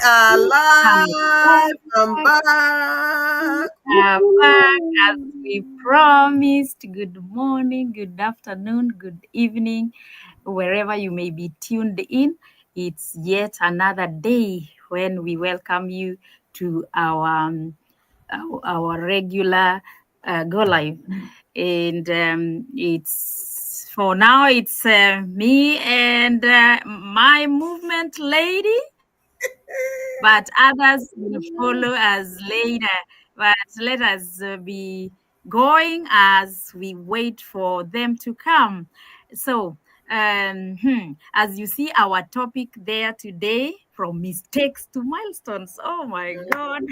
are I'm live. I'm back. back. Back as Woo-hoo. we promised. Good morning, good afternoon, good evening, wherever you may be tuned in. It's yet another day when we welcome you to our regular go live, and it's for now. It's me and my movement lady, but others will follow us later. But let us be going as we wait for them to come. So, as you see, our topic there today, from mistakes to milestones. Oh my God.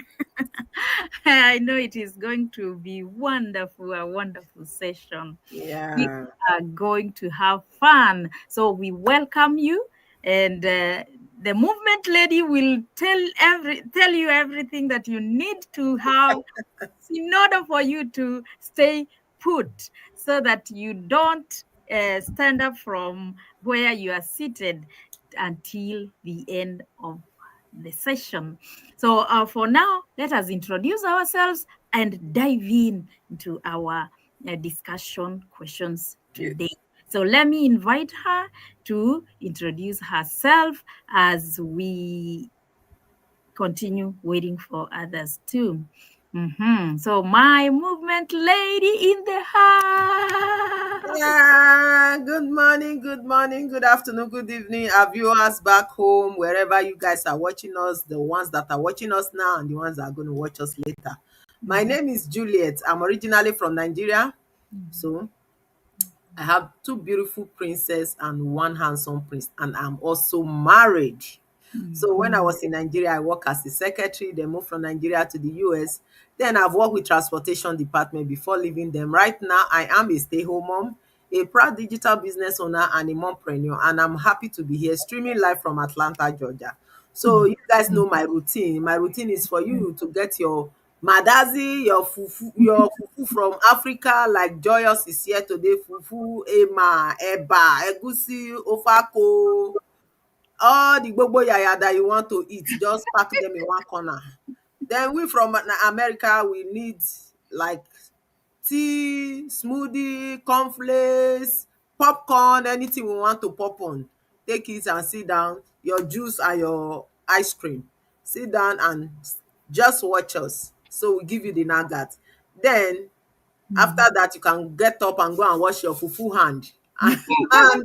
I know it is going to be wonderful, a wonderful session. We Yeah. are going to have fun. So we welcome you, and the movement lady will tell you everything that you need to have in order for you to stay put, so that you don't stand up from where you are seated until the end of the session. So for now, let us introduce ourselves and dive into our discussion questions Yeah. today. So let me invite her to introduce herself as we continue waiting for others too. So my movement lady in the house. Yeah. Good morning, good afternoon, good evening. Our viewers back home, wherever you guys are watching us, the ones that are watching us now and the ones that are going to watch us later. My Mhm. name is Juliet. I'm originally from Nigeria. So I have two beautiful princesses and one handsome prince, and I'm also married. So when I Mhm. was in Nigeria, I worked as a secretary, then moved from Nigeria to the US. Then I've worked with transportation department before leaving them. Right now, I am a stay-home mom, a proud digital business owner, and a mompreneur. And I'm happy to be here streaming live from Atlanta, Georgia. So you guys know my routine. My routine is for you to get your Madazi, your fufu from Africa, like Joyous is here today. Fufu, ema, eba, egusi, ofako, all the gbogbo yaya that you want to eat, just pack them in one corner. Then we from America, we need like tea, smoothie, cornflakes, popcorn, anything we want to pop on. Take it and sit down, your juice and your ice cream. Sit down and just watch us. So we give you the nugget. Then after that, you can get up and go and wash your fufu hand. And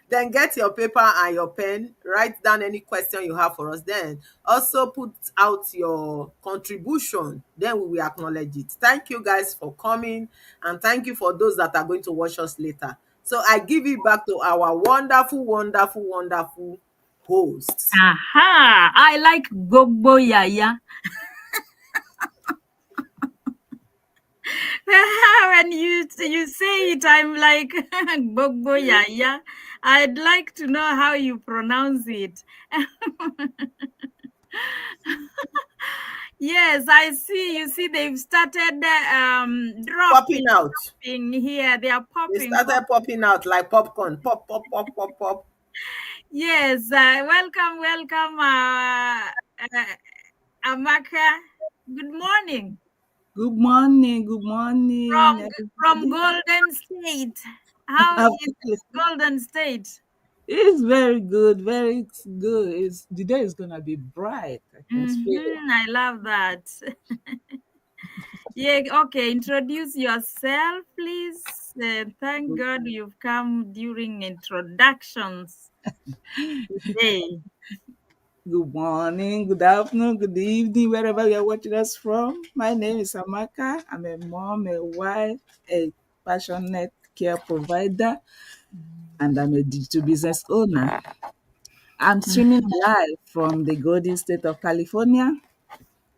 then get your paper and your pen, write down any question you have for us. Then also put out your contribution. Then we will acknowledge it. Thank you guys for coming, and thank you for those that are going to watch us later. So I give it back to our wonderful, wonderful, wonderful hosts. Aha! I like Gogbo Yaya. When you say it, I'm like Gogbo Yaya. I'd like to know how you pronounce it. Yes, I see. You see, they've started Popping dropping out. here. They are They popping. started popping out like popcorn. Pop, pop, pop, pop, pop. Yes, welcome, Amaka. Good morning Good morning, from everybody. Golden State. How is Golden State? It's very good, very good. The day is gonna be bright. I can feel it. I love that. Yeah, okay. Introduce yourself, please. Thank Good, God you've come during introductions today. good morning, good afternoon, good evening, wherever you're watching us from. My name is Amaka. I'm a mom, a wife, a passionate care provider, and I'm a digital business owner. I'm streaming live from the Golden State of California.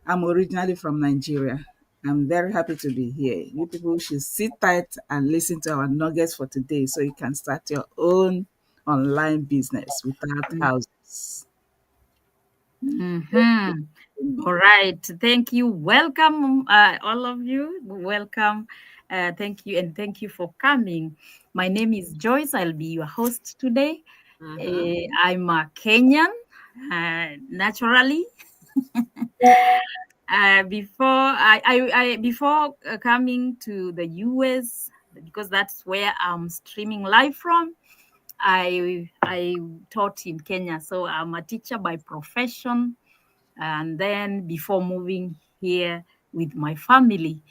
I'm originally from Nigeria. I'm very happy to be here. You people should sit tight and listen to our nuggets for today so you can start your own online business without houses. Mm-hmm. All right. Thank you. Welcome, all of you. Welcome. Thank you. And thank you for coming. My name is Joyce. I'll be your host today. Mhm. I'm a Kenyan. naturally. Before coming to the US, because that's where I'm streaming live from. I taught in Kenya, so I'm a teacher by profession. And then before moving here with my family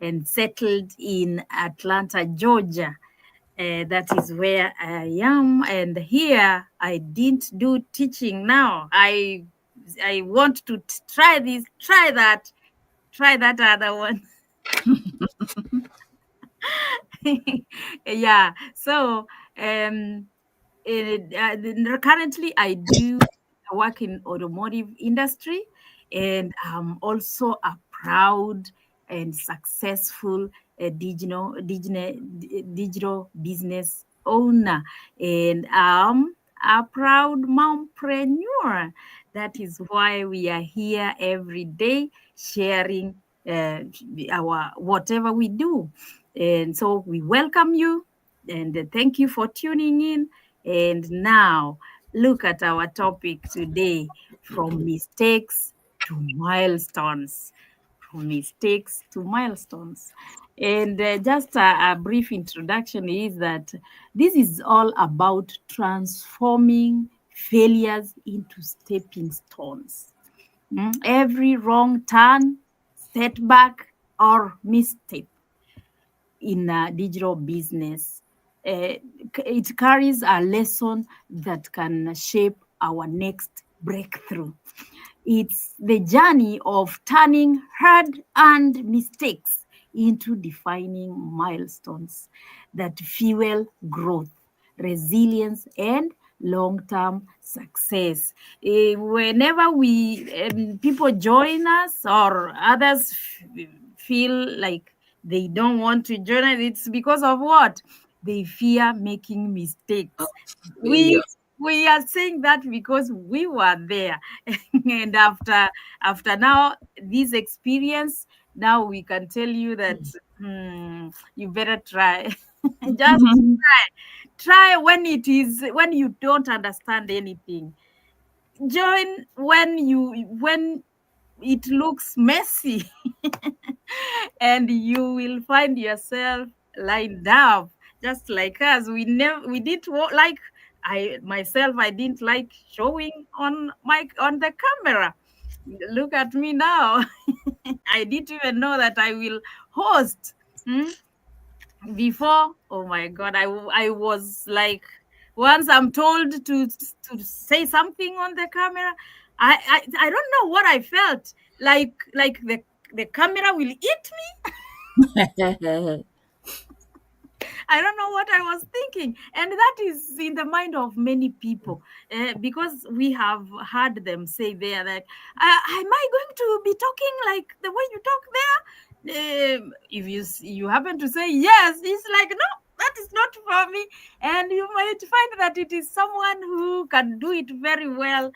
and settled in Atlanta, Georgia, that is where I am. And here I didn't do teaching. Now I want to try this, try that other one. Yeah. So um, currently I do work in automotive industry, and I'm also a proud and successful digital business owner, and I'm a proud mompreneur. That is why we are here every day sharing our whatever we do. And so we welcome you, and thank you for tuning in. And now, look at our topic today: from mistakes to milestones. From mistakes to milestones. And just a brief introduction is that this is all about transforming failures into stepping stones. Every wrong turn, setback, or misstep in digital business, it carries a lesson that can shape our next breakthrough. It's the journey of turning hard-earned mistakes into defining milestones that fuel growth, resilience, and long-term success. Whenever we people join us or others feel like they don't want to join us, it's because of what? They fear making Of mistakes. We failure. we are saying that because we were there. And after now this experience, now we can tell you that you better try. Just try when you don't understand anything. Join when it looks messy. And you will find yourself lined up just like us. We didn't like, I myself, I didn't like showing on the camera. Look at me now. I didn't even know that I will host. Hmm? Before, oh my god, I was like, once I'm told to say something on the camera, I don't know what I felt. Like the camera will eat me. I don't know what I was thinking. And that is in the mind of many people, because we have heard them say there that, am I going to be talking like the way you talk there? If you happen to say yes, it's like, no, that is not for me. And you might find that it is someone who can do it very well.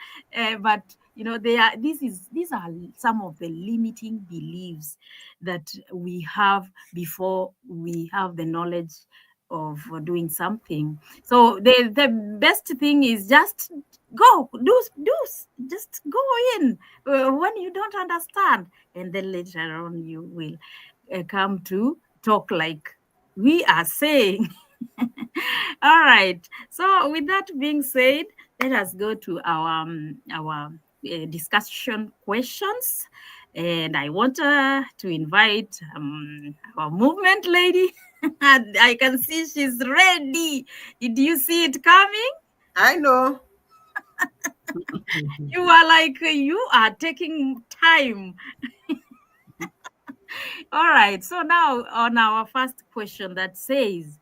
But these are some of the limiting beliefs that we have before we have the knowledge of doing something. So the best thing is just go do just go in when you don't understand, and then later on you will come to talk like we are saying. All right. So with that being said, let us go to our discussion questions. And I want to invite our movement lady. And I can see she's ready. Did you see it coming? I know. You are like, you are taking time. All right. So now on our first question that says,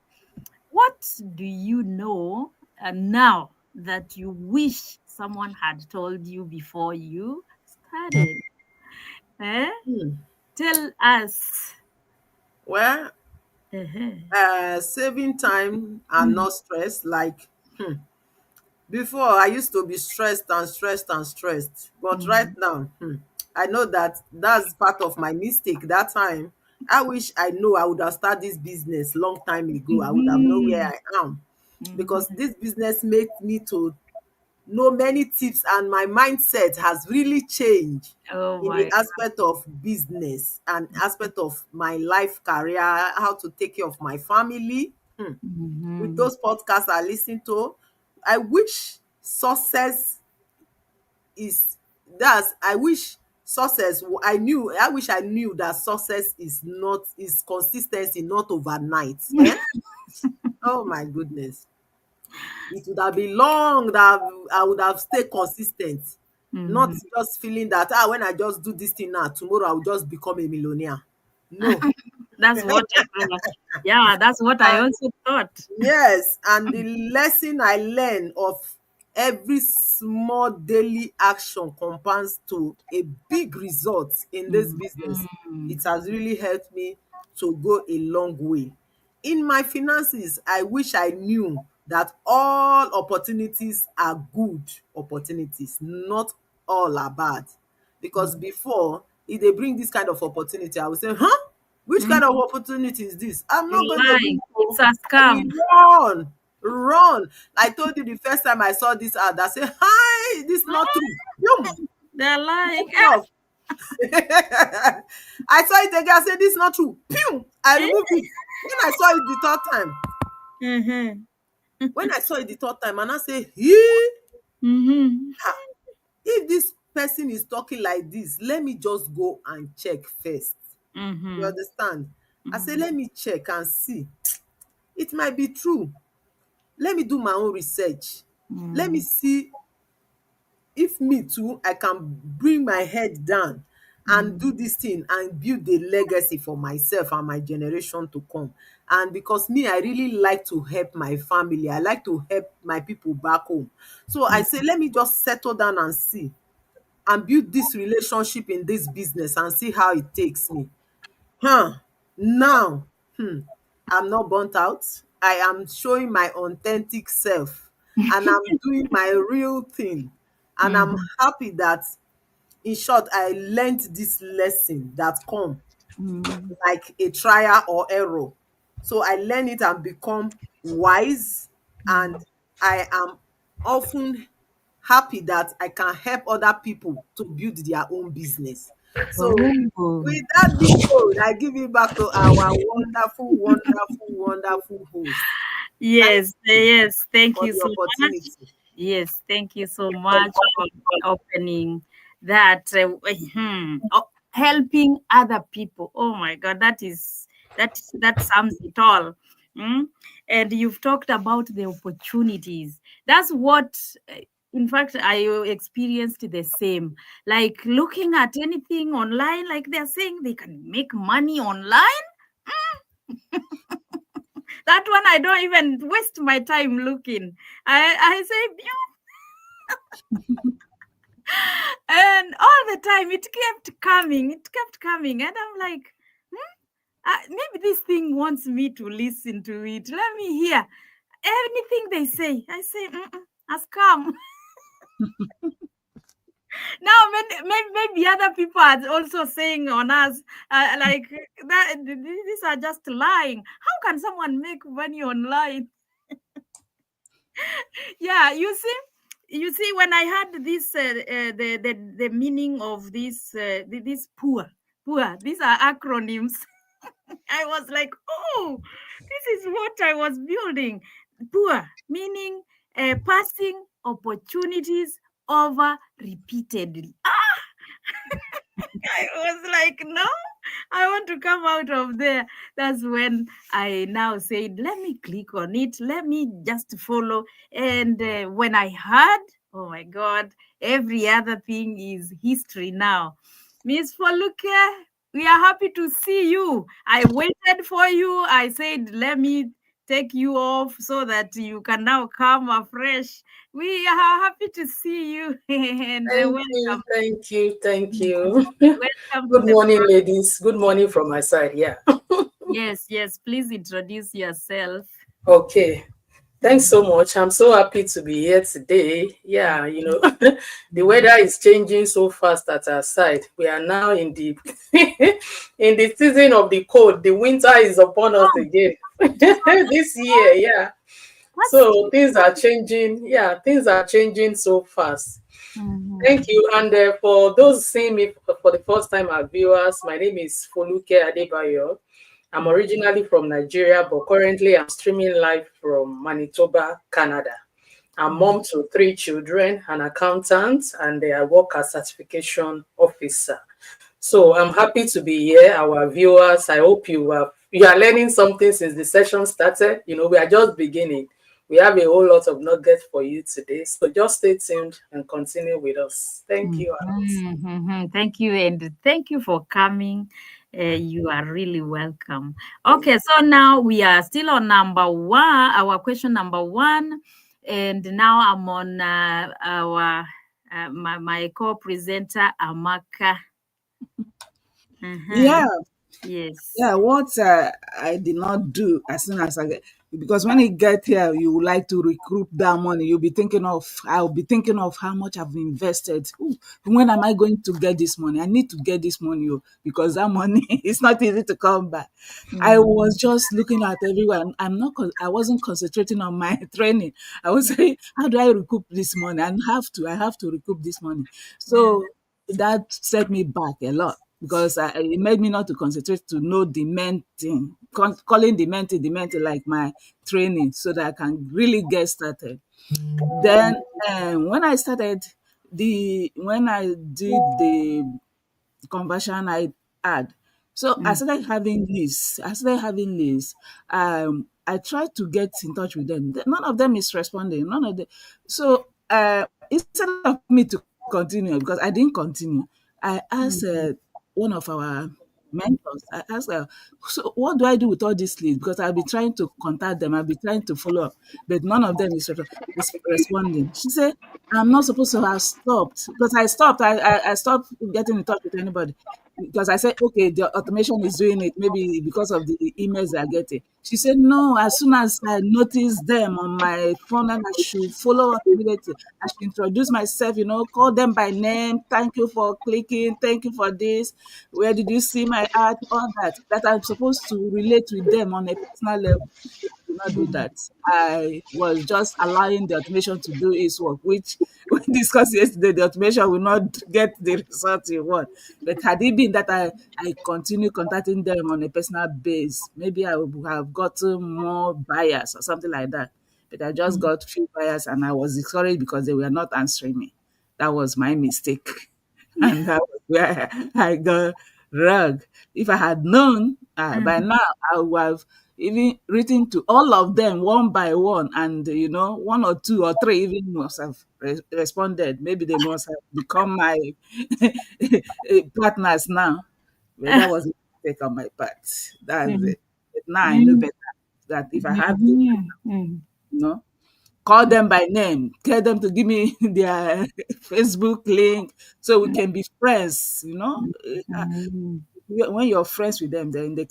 what do you know now that you wish someone had told you before you started? Eh? Hmm. Tell us. Well, Uh-huh. saving time and not stress. Like, before, I used to be stressed and stressed and stressed. But right Mhm. now, I know that that's part of my mistake that time. I wish I know I would have started this business long time ago. I would have known where Mhm. I am, because Mhm. this business made me to know many tips, and my mindset has really changed Oh in the my. aspect of business and aspect of my life career, how to take care of my family. With Mm-hmm. those podcasts I listen to, I wish success is that's I wish I wish I knew that success is not is consistency, not overnight. Oh my goodness. It would have been long that I would have stayed consistent, not Mm-hmm. just feeling that when I just do this thing now, tomorrow I will just become a millionaire. No. That's what I thought. Yeah, that's what I And also thought. yes, and the lesson I learn of every small daily action compounds to a big result in this business. Mm-hmm. It has really helped me to go a long way. In my finances, I wish I knew that all opportunities are good opportunities, not all are bad. Because before, if they bring this kind of opportunity, I will say, huh? Which kind of Mm-hmm. opportunity is this? I'm You not going to do lie. it. It's Oh. a I scam. will run, run. I told you the first time I saw this ad, I said, hi, this is not true. Yum, They're lying. take it off. I saw it again, I said, this is not true. Pew! I removed it. When I saw it the third time, Mm-hmm. when I saw it the third time, and I say, he, Mm-hmm. ha, if this person is talking like this, let me just go and check first. You Mm-hmm. understand? I say, Mm-hmm. let me check and see. It might be true. Let me do my own research. Let me see if me too I can bring my head down and Mm-hmm. do this thing and build a legacy for myself and my generation to come. And because me, I really like to help my family, I like to help my people back home. So I say, let me just settle down and see, and build this relationship in this business and see how it takes me. Now, I'm not burnt out. I am showing my authentic self, and I'm doing my real thing. And I'm Mm-hmm. happy that, in short, I learned this lesson that come Mm-hmm. like a trial or error. So I learn it and become wise, and I am often happy that I can help other people to build their own business. So Oh. with that big code, I give it back to our wonderful, wonderful, wonderful host. Thank Yes, you yes. Thank for you the so much. opportunity. Yes, thank you so much for opening that, helping other people. Oh my God, that sums it all. Mm? And you've talked about the opportunities. That's what, in fact, I experienced the same. Like looking at anything online, like they're saying they can make money online. That one I don't even waste my time looking. I say, and all the time it kept coming, and I'm like, maybe this thing wants me to listen to it. Let me hear anything they say. I say, a scam. Now maybe other people are also saying on us, like that these are just lying. How can someone make money online? Yeah, you see when I had this the meaning of this this poor, these are acronyms. I was like, oh, this is what I was building. Poor meaning passing opportunities over repeatedly. I was like, no, I want to come out of there. That's when I now said, let me click on it. Let me just follow. And when I heard, oh my God, every other thing is history now. Miss Foluke, we are happy to see you. I waited for you. I said, let me take you off so that you can now come afresh. We are happy to see you and Thank you, welcome. thank you, thank Yes. you. Welcome to Good the morning, ladies. Good morning from my side. Yeah. Yes, yes. Please introduce yourself. Okay. Thanks Mhm. so much. I'm so happy to be here today. Yeah, the weather is changing so fast at our side. We are now in the in the season of the cold. The winter is upon us Oh, again it is this year. Yeah. What's So things are changing. Yeah, things are changing so fast. Thank you. And for those seeing me for the first time as viewers, my name is Foluke Adebayo. I'm originally from Nigeria, but currently I'm streaming live from Manitoba, Canada. I'm mom to three children, an accountant, and I work as certification officer. So I'm happy to be here, our viewers. I hope you are learning something since the session started. We are just beginning. We have a whole lot of nuggets for you today. So just stay tuned and continue with us. Thank you. Thank you, and thank you for coming. You are really welcome. Okay, so now we are still on number one, our question number one, and now I'm on our my co-presenter Amaka. Yeah, Yes. yeah, what I did not do as soon as I get, because when you get here, you would like to recoup that money. I'll be thinking of how much I've invested. Ooh, when am I going to get this money? I need to get this money, because that money is not easy to come by. I was just looking at everyone. I wasn't concentrating on my training. I was saying, how do I recoup this money? I have to recoup this money. So that set me back a lot, because it made me not to concentrate to know the main thing, calling the main thing like my training, so that I can really get started. Then when I started when I did the conversion I had. So I Mm, started having lists. I tried to get in touch with them. None of them is responding. None of them. So instead of me to continue, because I didn't continue, I asked one of our mentors. I asked her, so what do I do with all these leads? Because I'll be trying to contact them. I'll be trying to follow up, but none of them is responding. She said, I'm not supposed to have stopped, because I stopped. I stopped getting in touch with anybody, because I said, okay, the automation is doing it, maybe because of the emails they're getting. She said, no, as soon as I notice them on my phone, and I should follow up immediately. I should introduce myself, call them by name. Thank you for clicking. Thank you for this. Where did you see my ad? All that I'm supposed to relate with them on a personal level. Do not do that. I was just allowing the automation to do its work, which we discussed yesterday. The automation will not get the result you want. But had it been that I continue contacting them on a personal base, maybe I would have gotten more buyers or something like that. But I just got few buyers, and I was discouraged because they were not answering me. That was my mistake. And that was where I got rug. If I had known, by now I would have even written to all of them one by one, and one or two or three even must have responded. Maybe they must have become my partners now. But that was a mistake on my part. That's it. But now I know better, that if I have to, you know, call them by name, tell them to give me their Facebook link so we can be friends. When you're friends with them, then you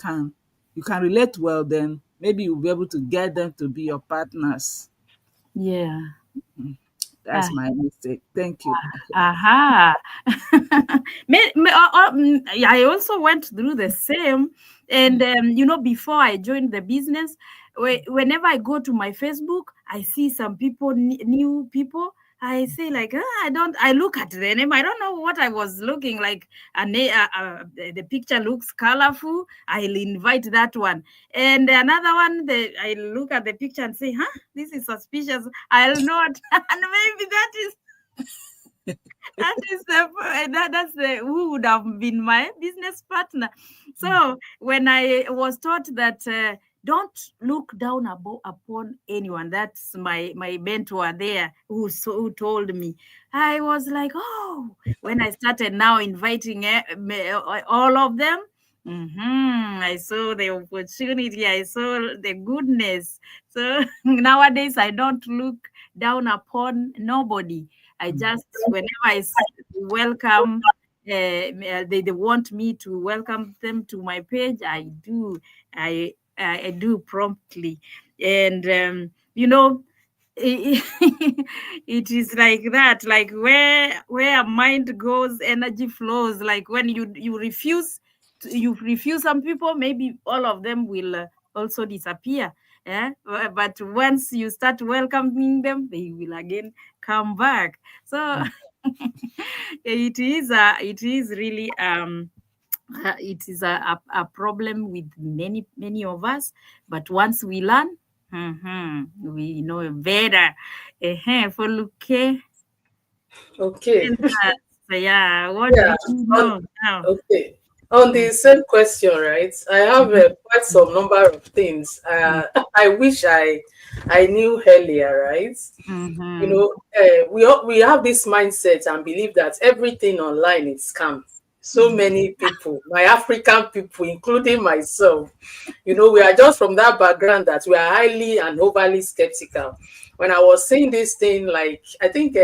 can relate well. Then maybe you'll be able to get them to be your partners. Yeah. That's my mistake. Thank you. Aha. I also went through the same. And, before I joined the business, whenever I go to my Facebook, I see some people, new people. I say like, I look at the name. I don't know what I was looking like. The picture looks colorful. I'll invite that one. And another one, I look at the picture and say, this is suspicious. I'll not. And maybe that's the who would have been my business partner. So when I was taught that don't look down upon anyone, that's my mentor there who told me. I was like, oh, when I started now inviting all of them. I saw the opportunity. I saw the goodness. So nowadays I don't look down upon nobody. I just, whenever welcome, they want me to welcome them to my page, I do. I do promptly. And, it is like that, like where mind goes, energy flows. Like when you refuse some people, maybe all of them will also disappear. But once you start welcoming them, they will again come back. So it is really it is a problem with many of us. But once we learn, we know better. For Okay. yeah, what do Yeah. you On, know now? okay. On the same question, right? I have quite some number of things. I wish I knew earlier, right? You Mm-hmm. know, we have this mindset and believe that everything online is scam. So many people, my African people, including myself, we are just from that background that we are highly and overly skeptical. When I was saying this thing, like I think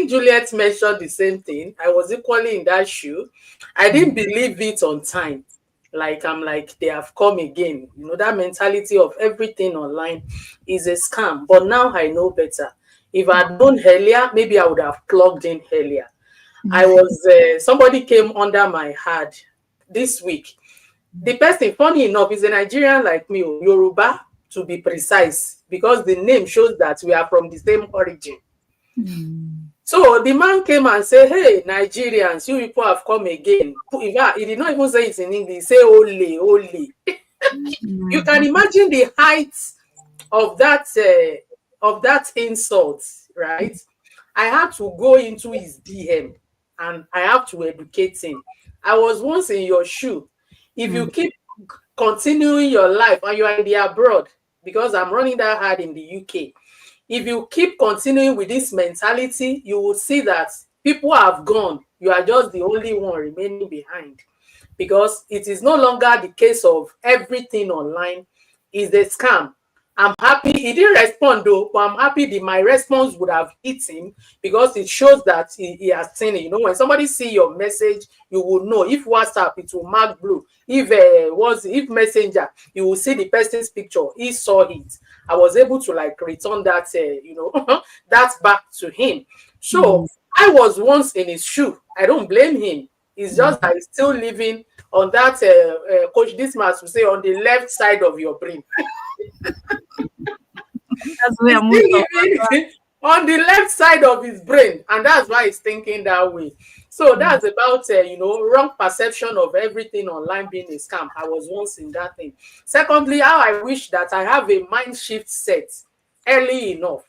Juliet mentioned the same thing. I was equally in that shoe. I didn't believe it on time. Like I'm like they have come again. That mentality of everything online is a scam. But now I know better. If I had known earlier, maybe I would have plugged in earlier. I was somebody came under my heart this week. The person, funny enough, is a Nigerian like me, Yoruba to be precise, because the name shows that we are from the same origin. So the man came and said, "Hey, Nigerians, you people have come again." In fact, he did not even say it in English. Say "ole, ole." You can imagine the height of that insult, right? I had to go into his DM and I have to educate him. I was once in your shoe. If you keep continuing your life and you are in the abroad, because I'm running that hard in the UK, if you keep continuing with this mentality, you will see that people have gone. You are just the only one remaining behind, because it is no longer the case of everything online is a scam. I'm happy he didn't respond though, but I'm happy my response would have hit him, because it shows that he has seen it. When somebody see your message, you will know. If WhatsApp, it will mark blue. If Messenger, you will see the person's picture. He saw it. I was able to like return that, that back to him. So I was once in his shoe. I don't blame him. It's just that he's still living on that, Coach Dismas will say, on the left side of your brain. That's He's where most still of living on the left side of his brain, and that's why he's thinking that way. So that's about wrong perception of everything online being a scam. I was once in that thing. Secondly, how I wish that I have a mind shift set early enough.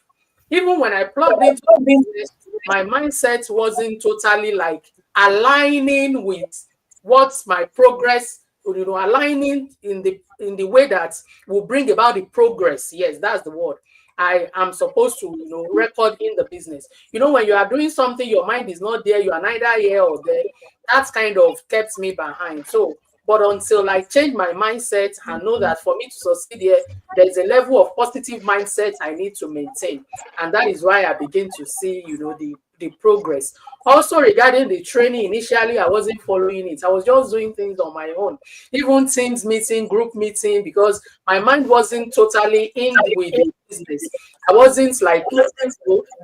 Even when I plugged into the business, my mindset wasn't totally like aligning with what's my progress, aligning in the way that will bring about the progress. Yes, that's the word. I am supposed to, record in the business. When you are doing something, your mind is not there, you are neither here or there. That's kind of kept me behind. So, but until I change my mindset and know that for me to succeed here, there's a level of positive mindset I need to maintain. And that is why I begin to see, the progress. Also, regarding the training, initially I wasn't following it. I was just doing things on my own. Even teams meeting, group meeting, because my mind wasn't totally in with the business. I wasn't like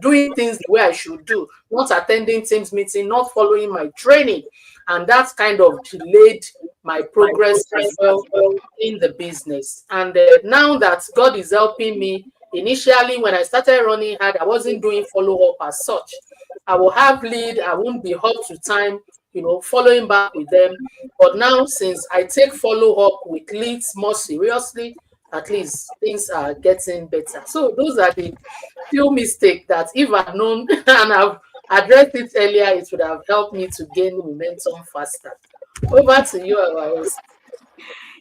doing things the way I should do, not attending teams meeting, not following my training. And that's kind of delayed my progress as well in the business. And now that God is helping me, initially when I started running hard, I wasn't doing follow-up as such. I will have lead, I won't be up to time, following back with them. But now, since I take follow-up with leads more seriously, at least things are getting better. So those are the few mistakes that if I'd known and I've addressed it earlier, it would have helped me to gain momentum faster. Over to you, Awaros.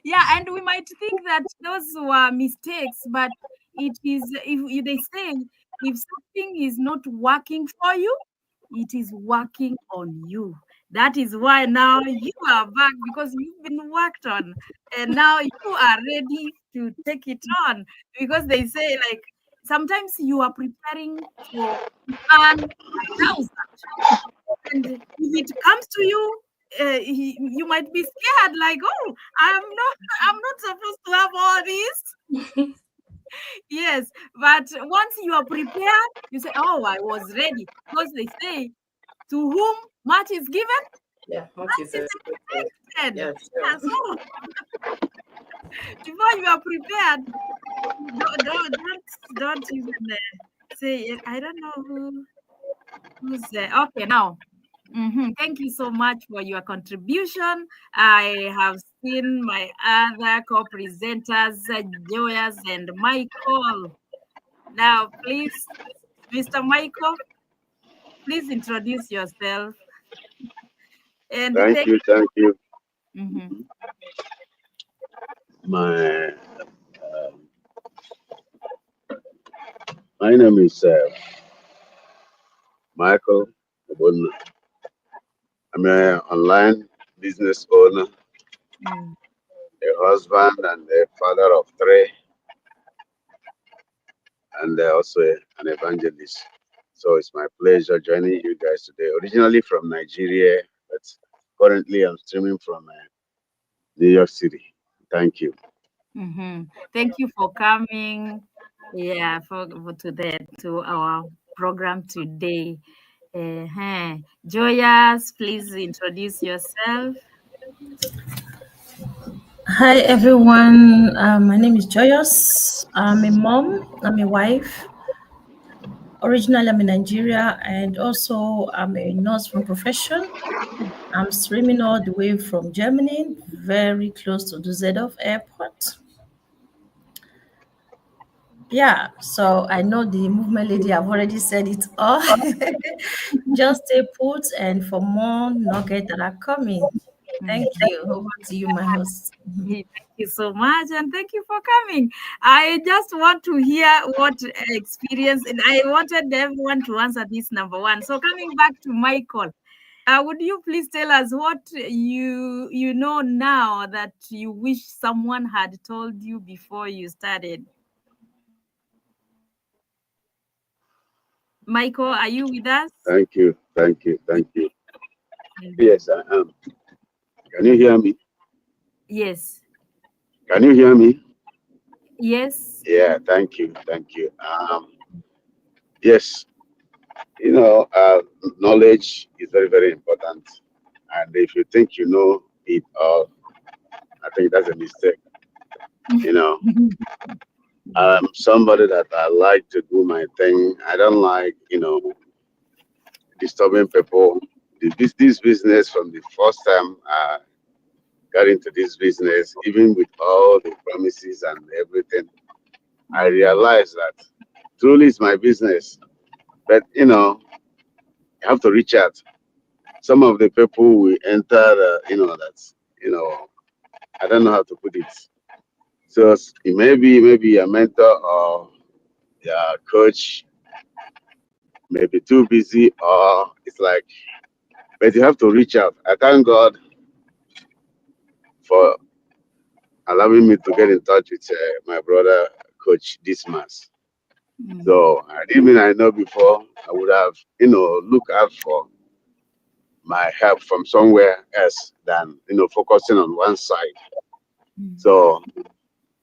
Yeah, and we might think that those were mistakes, but it is, if they say, if something is not working for you, it is working on you. That is why now you are back, because you've been worked on, and now you are ready to take it on. Because they say, like, sometimes you are preparing for to earn 1,000, and if it comes to you, you might be scared, like, oh, I'm not supposed to have all this. Yes, but once you are prepared, you say, oh, I was ready, because they say, to whom much is given, Yeah, much much is is expected. expected. Yeah, Yeah, sure. so Before you are prepared, don't even say it. I don't know who's okay now. Thank you so much for your contribution. I have seen my other co-presenters, Joyous and Michael. Now, please, Mr. Michael, please introduce yourself. And Thank you, thank you. Mhm. My my name is Michael. Obunna. I'm an online business owner, Mm. a husband, and a father of three, and also an evangelist. So it's my pleasure joining you guys today. Originally from Nigeria, but currently I'm streaming from New York City. Thank you. Thank you for coming. Yeah, to our program today. Joyous, please introduce yourself. Hi everyone, my name is Joyous. I'm a mom, I'm a wife. Originally, I'm in Nigeria and also I'm a nurse from profession. I'm streaming all the way from Germany, very close to Düsseldorf Airport. Yeah, so I know the movement lady have already said it all. Just stay put and for more nuggets that are coming. Thank you. Over to you, my host. Thank you so much, and thank you for coming. I just want to hear what experience, and I wanted everyone to answer this number one. So coming back to Michael, would you please tell us what you know now that you wish someone had told you before you started? Michael, are you with us? Thank you. Thank you. Thank you. Mhm. Yes, I am. Can you hear me? Yes. Can you hear me? Yes. Yeah, thank you. Thank you. Yes, knowledge is very, very important. And if you think you know it all, I think that's a mistake. You know, I'm somebody that I like to do my thing. I don't like, disturbing people. This business from the first time I got into this business, even with all the promises and everything, I Mm, realized that truly it's my business. But, you have to reach out. Some of the people we enter, that's, I don't know how to put it. So maybe a mentor or a coach may be too busy, or it's like, but you have to reach out. I thank God for allowing me to get in touch with my brother, Coach Dismas. mm, So even I know before I would have, look out for my help from somewhere else than, focusing on one side. mm, So,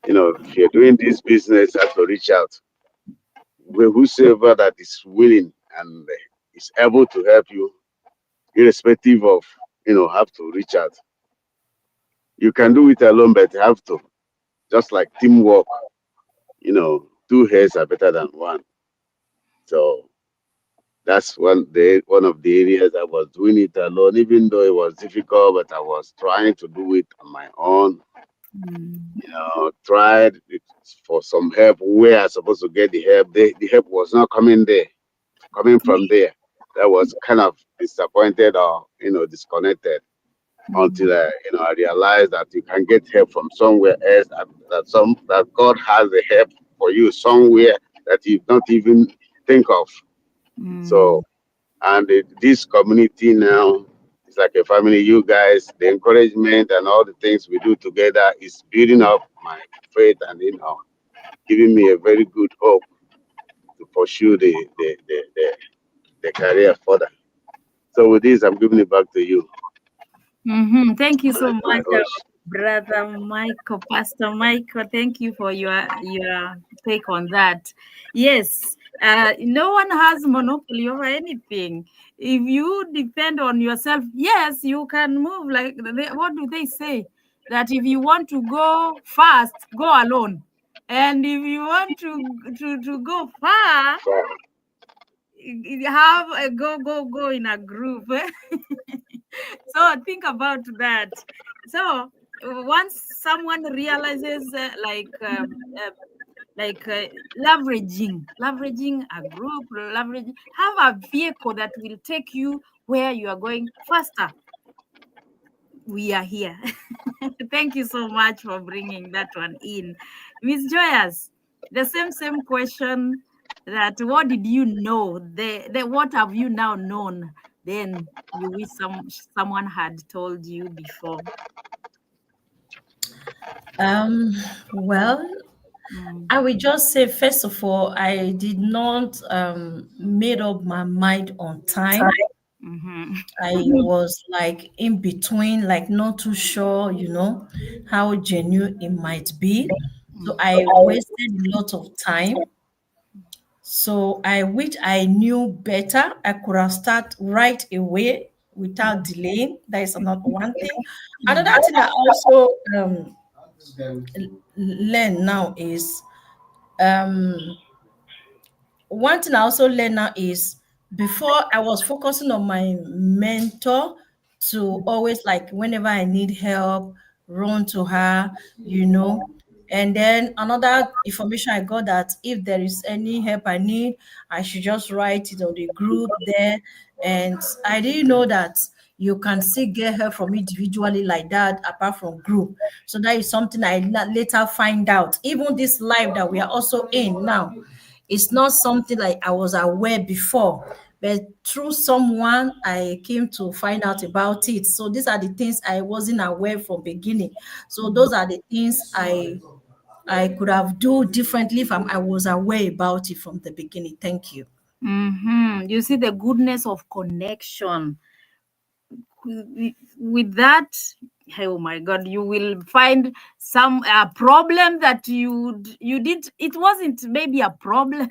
if you're doing this business, you have to reach out. Whosoever that is willing and is able to help you, irrespective of, have to reach out. You can do it alone, but you have to. Just like teamwork, two heads are better than one. So that's one of the areas I was doing it alone, even though it was difficult, but I was trying to do it on my own. mm, Tried it for some help where I supposed to get the help. The help was not coming from there. That was kind of disappointed or disconnected until mm, I realized that you can get help from somewhere else. That God has the help for you somewhere that you don't even think of. mm, So and this community now is like a family. You guys, the encouragement and all the things we do together is building up my faith and giving me a very good hope to pursue the career further. So with this, I'm giving it back to you, Thank you so my much, host. Brother Michael, Pastor Michael. Thank you for your take on that. Yes, no one has monopoly over anything. If you depend on yourself, yes, you can move. Like what do they say? that if you want to go fast, go alone. And if you want to go far, have a go in a group. So think about that. So once someone realizes like leveraging a group, have a vehicle that will take you where you are going faster. We are here. Thank you so much for bringing that one in. Miss Joyous, the same question, that what did you know? The what have you now known? Then you wish someone had told you before. Um, well, Mm. I will just say, first of all, I did not made up my mind on time. Mm-hmm. I was like in between, like not too sure, how genuine it might be. So Mm. I wasted a lot of time. So I wish I knew better. I could have started right away without delaying. That is not one thing. Another Mm. thing I also learn now is um one thing I also learned now is, before I was focusing on my mentor to always, like, whenever I need help, run to her, you know. And then another information I got, that if there is any help I need, I should just write it on the group there. And I didn't know that you can still get help from individually like that apart from group. So that is something I later find out. Even this life that we are also in now, it's not something like I was aware before, but through someone I came to find out about it. So these are the things I wasn't aware from beginning. So those are the things I could have do differently if I was aware about it from the beginning. Thank you. Mm-hmm. You see the goodness of connection. With that, oh my god, you will find some problem that you did, it wasn't maybe a problem,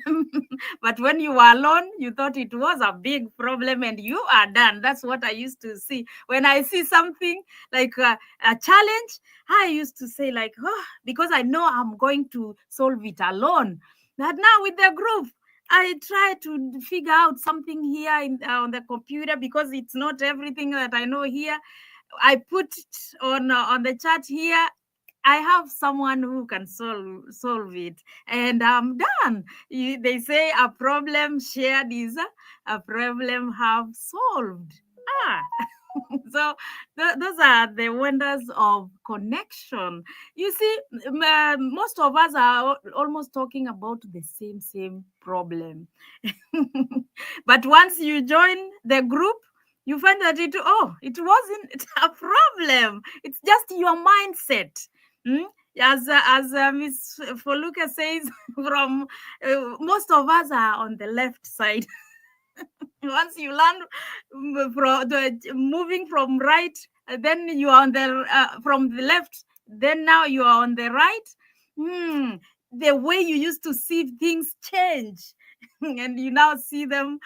but when you were alone you thought it was a big problem, and you are done. That's what I used to see when I see something like a challenge. I used to say like, oh, because I know I'm going to solve it alone. But now with the group, I try to figure out something here on the computer, because it's not everything that I know here. I put it on the chat here. I have someone who can solve it, and I'm done. They say a problem shared is a problem half solved. Ah, so those are the wonders of connection. You see, most of us are almost talking about the same problem. But once you join the group, you find that it wasn't a problem. It's just your mindset. Mm? As Miss Foluka says, from most of us are on the left side. Once you learn from moving from right, then you are on the from the left, then now you are on the right. Hmm, the way you used to see things change, and you now see them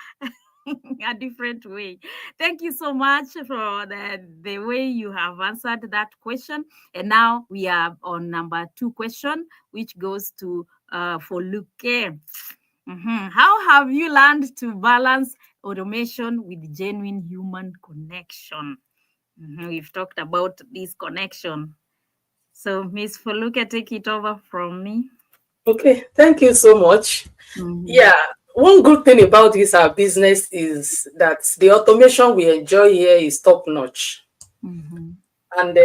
a different way. Thank you so much for the way you have answered that question. And now we are on number 2 question, which goes to for Luke. How have you learned to balance automation with genuine human connection? We've talked about this connection. So, Miss Foluke, take it over from me. Okay, thank you so much. Mm-hmm. Yeah, one good thing about this our business is that the automation we enjoy here is top notch, Mm-hmm. and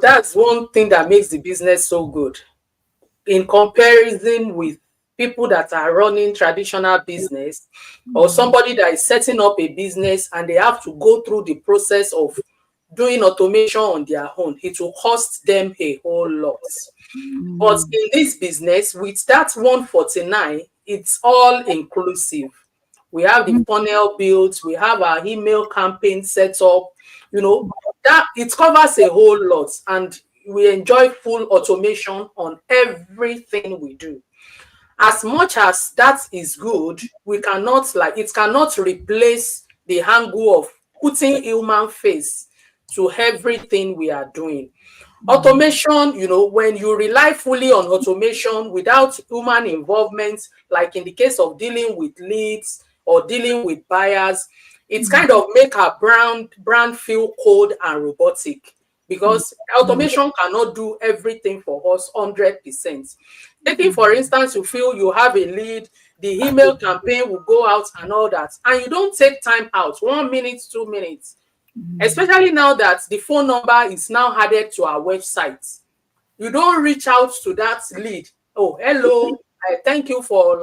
that's one thing that makes the business so good in comparison with people that are running traditional business, or Mm-hmm. somebody that is setting up a business and they have to go through the process of doing automation on their own. It will cost them a whole lot. But Mm-hmm. in this business, with that 149, it's all inclusive. We have the funnel built, we have our email campaign set up, that it covers a whole lot, and we enjoy full automation on everything we do. As much as that is good, it cannot replace the angle of putting human face to everything we are doing. Automation, when you rely fully on automation without human involvement, like in the case of dealing with leads or dealing with buyers, it's kind of make our brand feel cold and robotic, because automation cannot do everything for us 100%. Taking, for instance, you feel you have a lead, the email campaign will go out and all that, and you don't take time out, 1 minute, 2 minutes, especially now that the phone number is now added to our website. You don't reach out to that lead. Oh, hello. Thank you for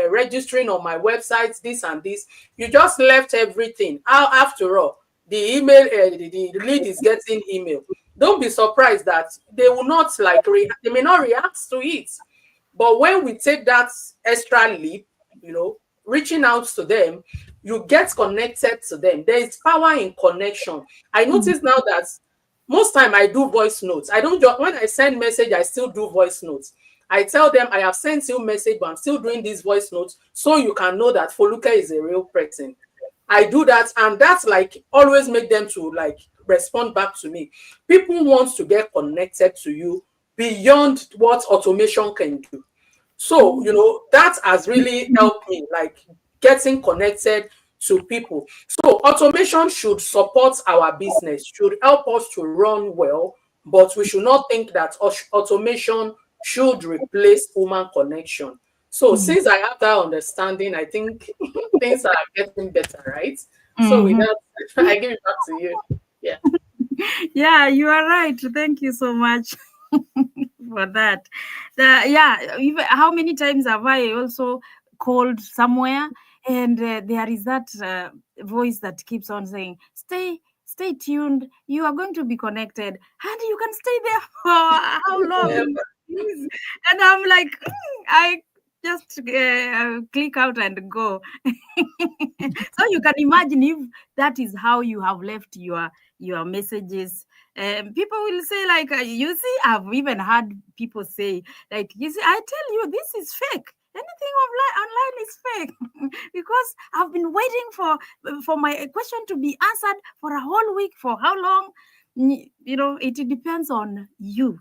registering on my website, this and this. You just left everything. After all, the email, the lead is getting email. Don't be surprised that they will not they may not react to it. But when we take that extra leap, reaching out to them, you get connected to them. There is power in connection. I notice now that most time I do voice notes. I don't just, when I send message, I still do voice notes. I tell them I have sent you message, but I'm still doing these voice notes so you can know that Foluke is a real person. I do that, and that's always make them to respond back to me. People want to get connected to you beyond what automation can do. So, that has really helped me, getting connected to people. So, automation should support our business, should help us to run well, but we should not think that automation should replace human connection. So, since I have that understanding, I think things are getting better, right? So, with that, I give it back to you. Yeah. Yeah, you are right. Thank you so much for that. How many times have I also called somewhere, and there is that voice that keeps on saying, stay tuned, you are going to be connected, and you can stay there for how long? And I'm like, I just click out and go. So you can imagine if that is how you have left your messages. People will say you see, I've even had people say you see, I tell you, this is fake. Anything online is fake. Because I've been waiting for my question to be answered for a whole week. For how long? It depends on you,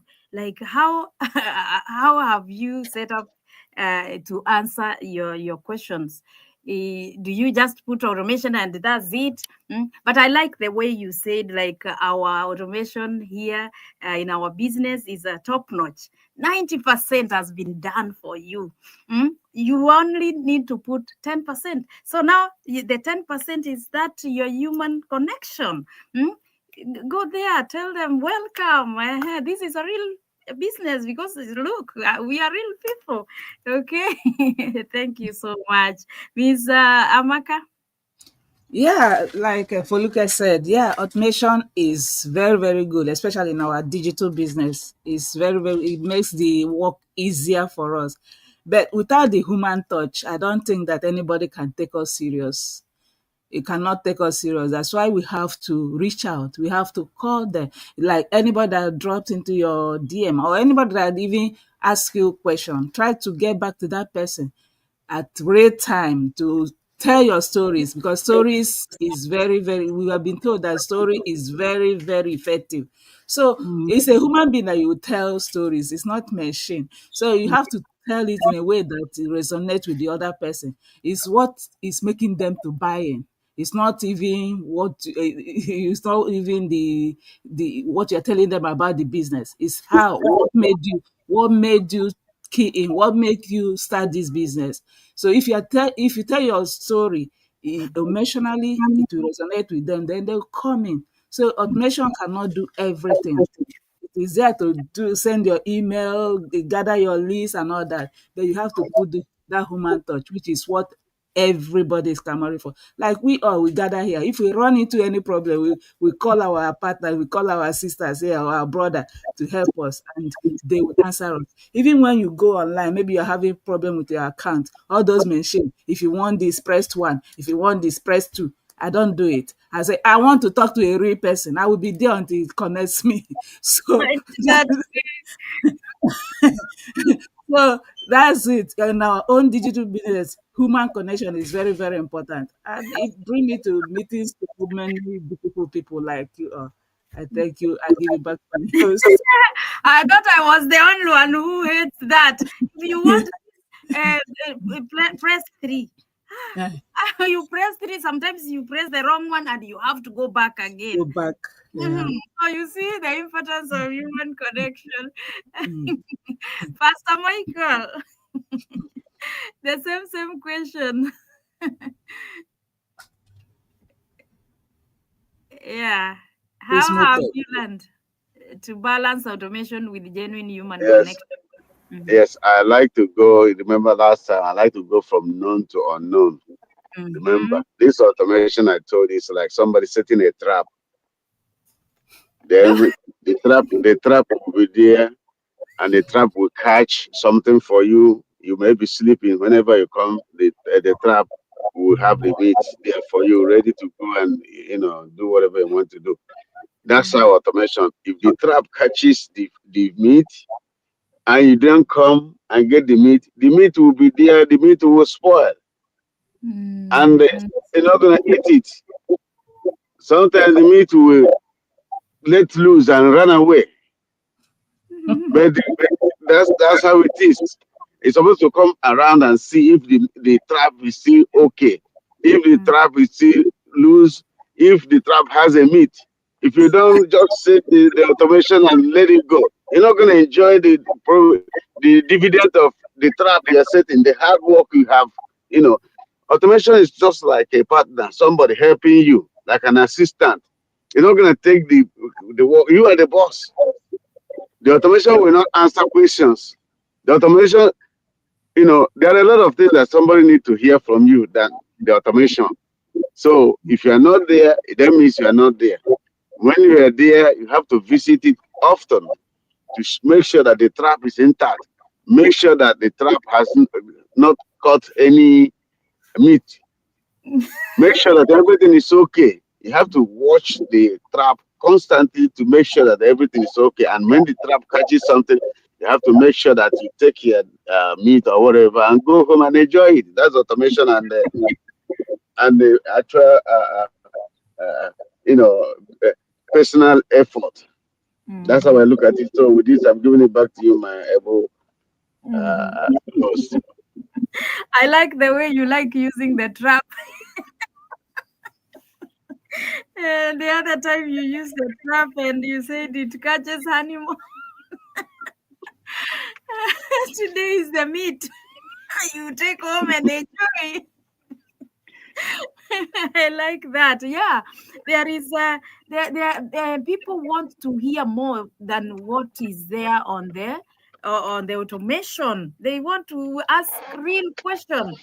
how how have you set up to answer your questions. Do you just put automation and that's it? But I like the way you said, our automation here in our business is top notch. 90% has been done for you. You only need to put 10%. So now the 10% is that your human connection. Go there, tell them, welcome. This is a real business, because look, we are real people. Okay. Thank you so much, Miss Amaka. Yeah, like Foluke said, yeah, automation is very, very good, especially in our digital business. It's very, very, it makes the work easier for us. But without the human touch, I don't think that anybody can take us serious. It cannot take us serious. That's why we have to reach out. We have to call them. Like anybody that drops into your DM or anybody that even asks you a question, try to get back to that person at real time to tell your stories, because stories is very, very, we have been told that story is very, very effective. So it's a human being that you tell stories, it's not machine. So you have to tell it in a way that it resonates with the other person. It's what is making them to buy in. It's not even it's not even the what you're telling them about the business. It's how, what made you key in, what made you start this business. So if you tell your story, emotionally it will resonate with them, then they'll come in. So automation cannot do everything. It is there to send your email, gather your list and all that. But you have to put that human touch, which is what everybody is clamoring for. Like we gather here. If we run into any problem, we call our partner, we call our sisters here or our brother to help us, and they will answer us. Even when you go online, maybe you're having problem with your account, all those machines, if you want this, press one. If you want this, press two. I don't do it. I say, I want to talk to a real person. I will be there until it connects me. So, That so that's it. In our own digital business, human connection is very, very important. And it bring me to meetings to many beautiful people like you are. I thank you. I give it back to my host. I thought I was the only one who hates that. If you want, press 3. Yeah, You press 3. Sometimes you press the wrong one and you have to go back again. go back. Yeah. So you see the importance of human connection. Mm. Pastor Michael, the same question. Yeah. This How have method. you learned to balance automation with genuine human Yes, connection? Mhm. yes. I like to go. Remember last time I like to go from known to unknown. Remember Mhm. this automation I told you is like somebody setting a trap. Then the trap will be there, and the trap will catch something for you. You may be sleeping. Whenever you come, the trap will have the meat there for you, ready to go and do whatever you want to do. That's Mhm. how automation. If the trap catches the meat and you don't come and get the meat will be there. The meat will spoil, and Mhm. you're not gonna eat it. Sometimes the meat will let loose and run away. But that's how it is. It's supposed to come around and see if the trap is still okay, if the Mhm. trap is still loose, if the trap has a meat. If you don't just set the automation and let it go, you're not going to enjoy the dividend of the trap you're setting, the hard work you have. You know, automation is just like a partner, somebody helping you, like an assistant. You're not going to take the work. You are the boss. The automation will not answer questions. The automation, there are a lot of things that somebody need to hear from you than the automation. So if you are not there, that means you are not there. When you are there, you have to visit it often to make sure that the trap is intact. Make sure that the trap has not caught any meat. Make sure that everything is okay. You have to watch the trap constantly to make sure that everything is okay. And when the trap catches something, you have to make sure that you take your meat or whatever and go home and enjoy it. That's automation and the actual uh, you know uh, personal effort. That's how I Mhm. look at it. So with this, I'm giving it back to you, my able Mhm. host. I like the way you like using the trap. The other time you used the trap and you said it catches animal. Today is the meat. You take home and enjoy. I like that. Yeah, there is people want to hear more than what is there on the automation. They want to ask real questions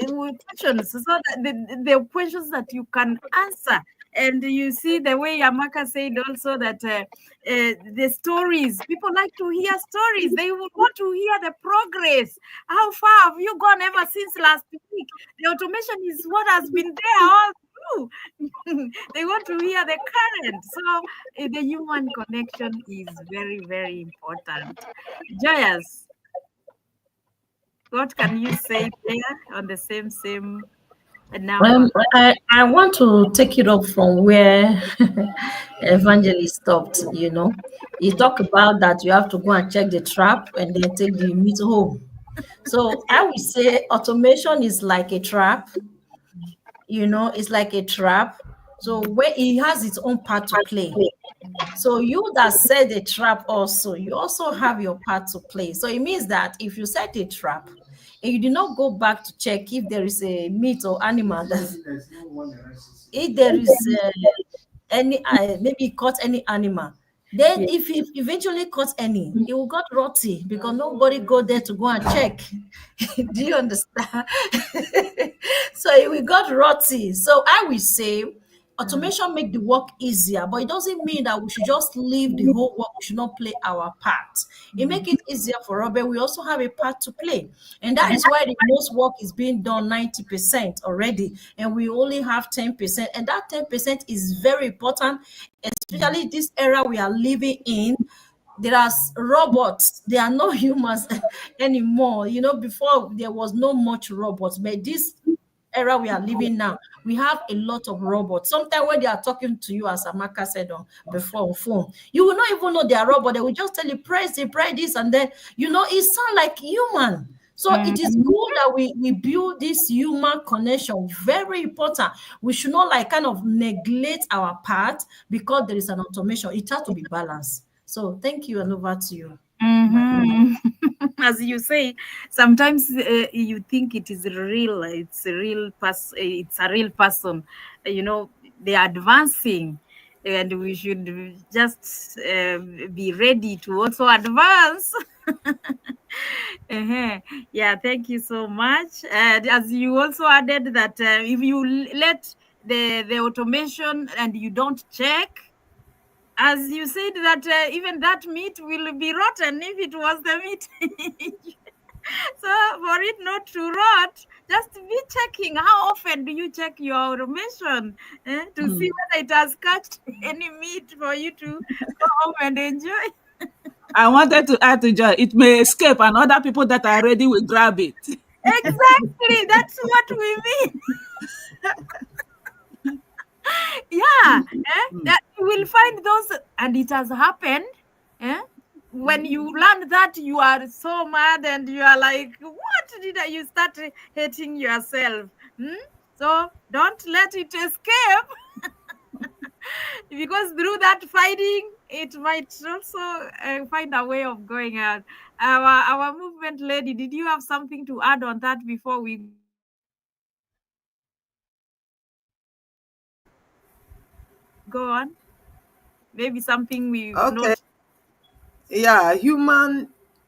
so that the questions that you can answer. And you see the way Amaka said also that the stories, people like to hear stories. They would want to hear the progress. How far have you gone ever since last week? The automation is what has been there all through. They want to hear the current. So the human connection is very, very important. Joyous, what can you say there on the same number? I want to take it up from where Evangelist stopped. You talk about that you have to go and check the trap and then take the meat home. So I would say automation is like a trap. It's like a trap. So where it has its own part to play. So you that set the trap also, you also have your part to play. So it means that if you set a trap and you do not go back to check if there is a meat or animal that if there is any maybe caught any animal, then Yeah. if it eventually caught any, it will got rotty because nobody go there to go and check. Do you understand? So it will got rotty. So I will say automation make the work easier, but it doesn't mean that we should just leave the whole work. We should not play our part. It make it easier for us, but we also have a part to play, and that is why the most work is being done 90% already, and we only have 10%, and that 10% is very important, especially this era we are living in. There are robots, there are no humans anymore. Before there was no much robots, but this era we are living now, we have a lot of robots. Sometimes when they are talking to you, as Amaka said on before on phone, you will not even know they are robot. They will just tell you press it, press this, and then it sounds like human. So it is Mhm. good that we build this human connection. Very important. We should not like kind of neglect our part because there is an automation. It has to be balanced. So thank you, and over to you. Mhm. As you say, sometimes you think it is real. It's a real person. It's a real person. You know, they are advancing, and we should just be ready to also advance. Uh-huh. Yeah, thank you so much. And as you also added that if you let the automation and you don't check, as you said that even that meat will be rotten if it was the meat. So for it not to rot, just be checking. How often do you check your automation to see whether it has catched any meat for you to go home and enjoy? I wanted to add to Joy, it may escape and other people that are ready will grab it. Exactly, that's what we mean. Yeah, that you will find those, and it has happened. Eh? When you learn that, you are so mad and you are like, what did I? You start hating yourself. Hmm? So don't let it escape because through that fighting, it might also find a way of going out. Our movement lady, did you have something to add on that before we go on? Maybe something we've Okay. not. Yeah,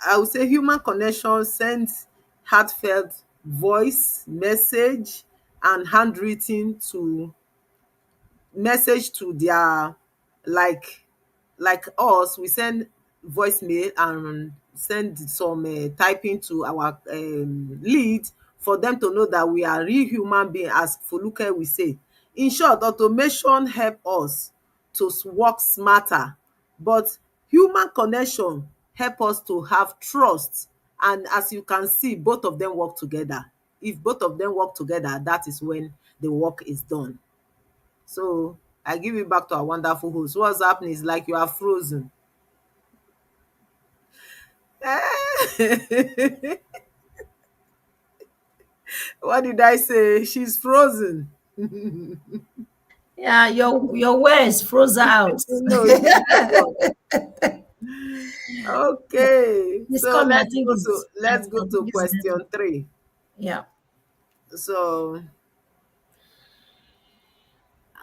I would say human connection sends heartfelt voice, message, and handwritten to message to their, like like us, we send voicemail and send some typing to our lead for them to know that we are real human being, as Foluke will say. In short, automation help us to work smarter, but human connection help us to have trust. And as you can see, both of them work together. If both of them work together, that is when the work is done. So I give it back to our wonderful host. What's happening is like you are frozen. What did I say? She's frozen. Yeah, your words froze out. No, she's frozen. Okay, It's so coming. I think let's go I to think it's question network. 3. Yeah. So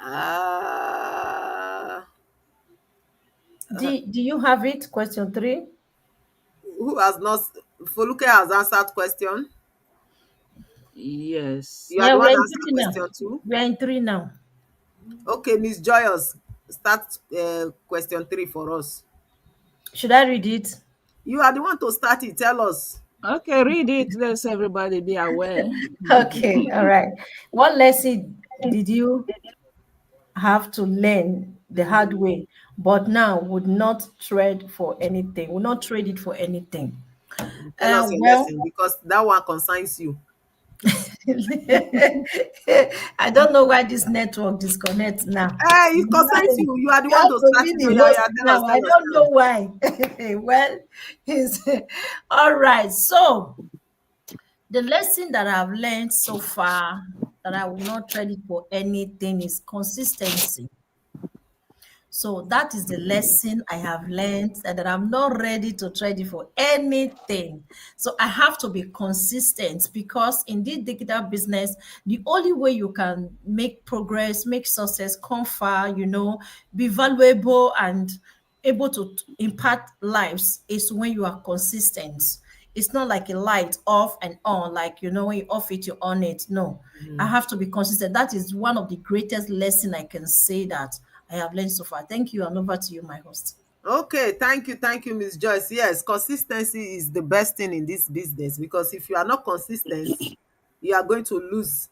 uh Do you have it? Question three. who has not Foluke has answered question. Yes. You are Yeah, the we one are in answer three now. question 2. We are in three now. Okay, Miss Joyous, start question 3 for us. Should I read it? You are the one to start it. Tell us. Okay, read it. Let's everybody be aware. Okay, all right. What lesson did you have to learn the hard way, but now would not trade for anything? Would not trade it for anything. Tell us your Well, lesson because that one concerns you. I don't know why this network disconnects now. Hey, it concerns you. You are the You one have to to start be it. Oh, the yeah, host yeah. now. I Tell us, don't tell know us. why. Well, it's all right. So the lesson that I've learned so far that I will not trade it for anything is consistency. So that is the lesson I have learned, and that I'm not ready to trade it for anything. So I have to be consistent because in this digital business, the only way you can make progress, make success, come far, be valuable and able to impact lives is when you are consistent. It's not like a light off and on, like when you off it, you on it. No, I Mhm. have to be consistent. That is one of the greatest lesson I can say that I have learned so far. Thank you, and over to you, my host. Okay, thank you, Miss Joyce. Yes, consistency is the best thing in this business because if you are not consistent, you are going to lose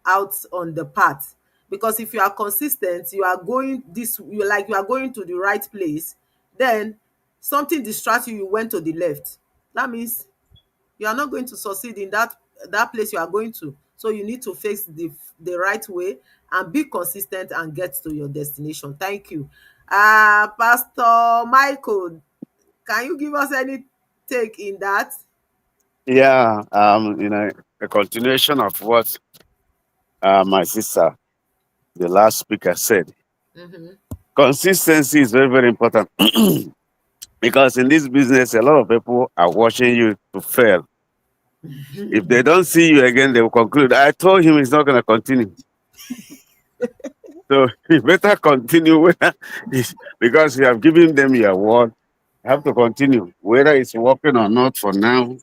out on the path. Because if you are consistent, you are going to the right place, then something distracts you, you went to the left. That means you are not going to succeed in that place you are going to. So you need to face the right way and be consistent and get to your destination. Thank you. Pastor Michael, can you give us any take in that? Yeah, a continuation of what my sister, the last speaker, said. Mm-hmm. Consistency is very, very important because in this business, a lot of people are watching you to fail. If they don't see you again, they will conclude, I told him he's not going to continue. So you better continue because you have given them your word. Have to continue, whether it's working or not for now.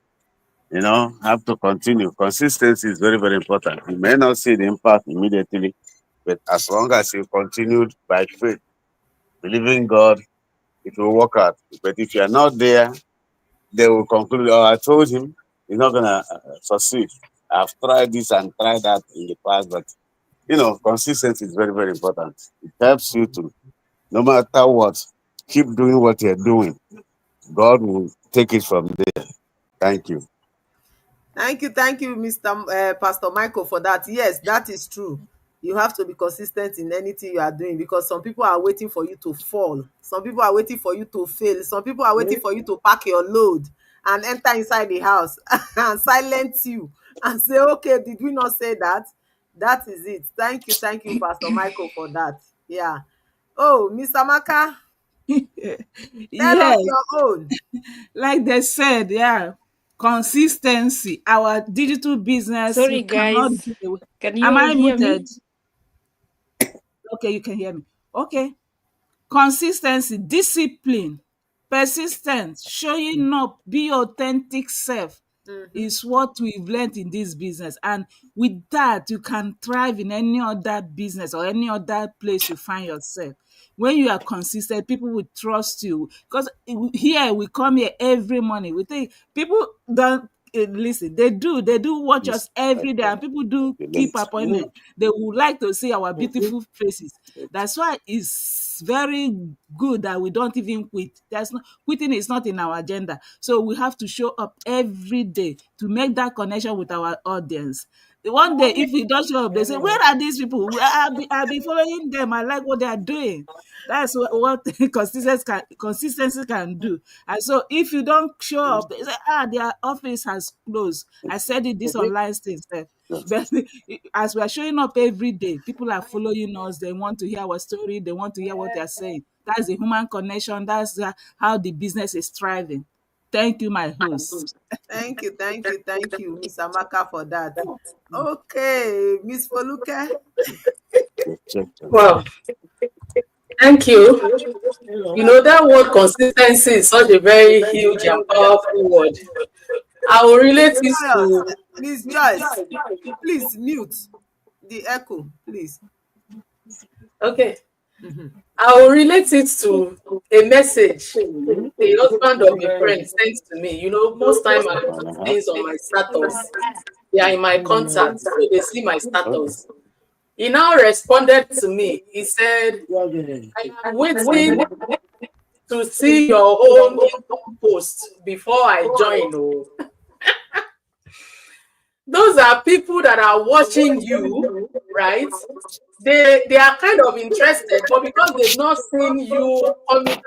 Have to continue. Consistency is very, very important. You may not see the impact immediately, but as long as you continued by faith, believing God, it will work out. But if you are not there, they will conclude, oh, I told him he's not going to succeed. I've tried this and tried that in the past, but consistency is very, very important. It helps you to, no matter what, keep doing what you're doing. God will take it from there. Thank you. Thank you, Mr. Pastor Michael, for that. Yes, that is true. You have to be consistent in anything you are doing, because some people are waiting for you to fall. Some people are waiting for you to fail. Some people are waiting for you to pack your load and enter inside the house and silence you and say, okay, did we not say that? That is it. Thank you, Pastor Michael, for that. Yeah. Oh, Mr. Maka, tell us Yes, your own. like they said, yeah, consistency. Our digital business, Sorry, you cannot guys. do away. Can Am you I hear muted? me? Okay, you can hear me. Okay. Consistency, discipline, persistence, showing up, be authentic self Mm-hmm. is what we've learned in this business. And with that, you can thrive in any other business or any other place you find yourself. When you are consistent, people will trust you. Because here, we come here every morning. We think people don't listen. They do watch Yes, us every day, and people do the keep late. appointment. They would like to see our beautiful faces. That's why it's very good that we don't even quit. Quitting is not in our agenda. So we have to show up every day to make that connection with our audience. One day, if we don't show up, they say, "Where are these people? I'll be following them. I like what they are doing." That's what consistency can do. And so, if you don't show up, they say, their office has closed. I said it this online thing, sef. But as we are showing up every day, people are following us. They want to hear our story. They want to hear what they are saying. That's the human connection. That's how the business is thriving. Thank you, my host. Thank you, Miss Amaka, for that. Okay, Miss Foluke. Wow, thank you. That word consistency is such a very huge and powerful word. I will relate Miss it Joyce, to, Miss Joyce, please mute the echo, please. okay, Mhm. I will relate it to a message the husband of a friend sent to me. Most time I put things on my status. They are in my contacts, so they see my status. He now responded to me. He said, I am waiting to see your own income post before I join. Oh. Those are people that are watching you, right? They are kind of interested, but because they've not seen you coming